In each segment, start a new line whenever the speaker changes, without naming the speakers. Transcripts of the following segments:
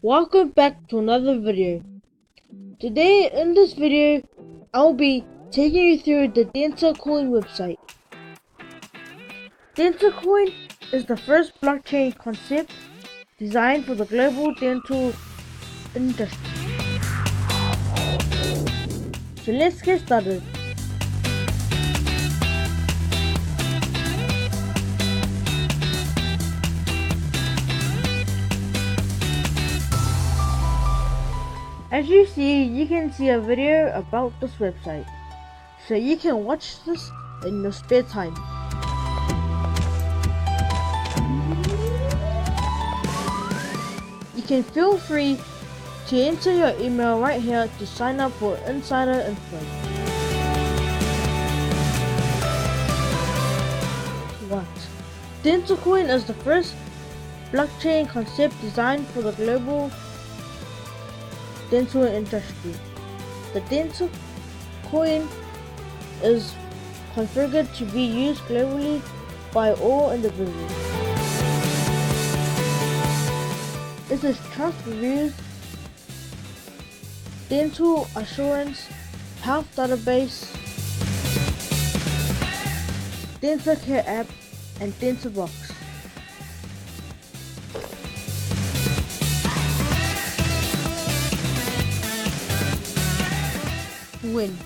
Welcome back to another video. Today in this video, I'll be taking you through the Dentacoin website. Dentacoin is the first blockchain concept designed for the global dental industry. So let's get started. As you can see a video about this website, so you can watch this in your spare time. You can feel free to enter your email right here to sign up for insider info. What? Dentacoin is the first blockchain concept designed for the global dental industry. The Dentacoin is configured to be used globally by all individuals. It is trust reviews, dental assurance, health database, dental care app, and dental box. When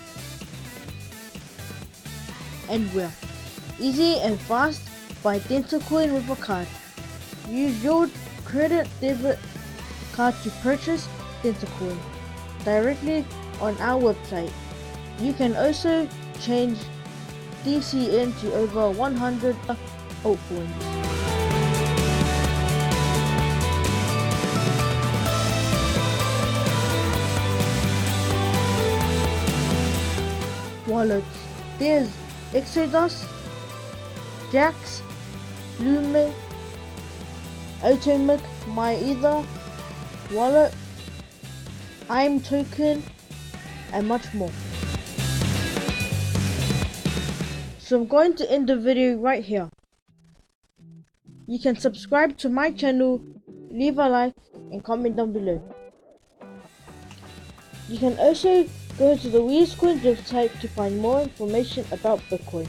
and where? Easy and fast by Dentacoin with a card. Use your credit debit card to purchase Dentacoin directly on our website. You can also change DCN to over 100 altcoins. Wallets. There's Exodus, Jax, Lume, Atomic, MyEther, Wallet, I'm Token, and much more. So I'm going to end the video right here. You can subscribe to my channel, leave a like, and comment down below. You can also go to the WeirdsCoin website to find more information about Bitcoin.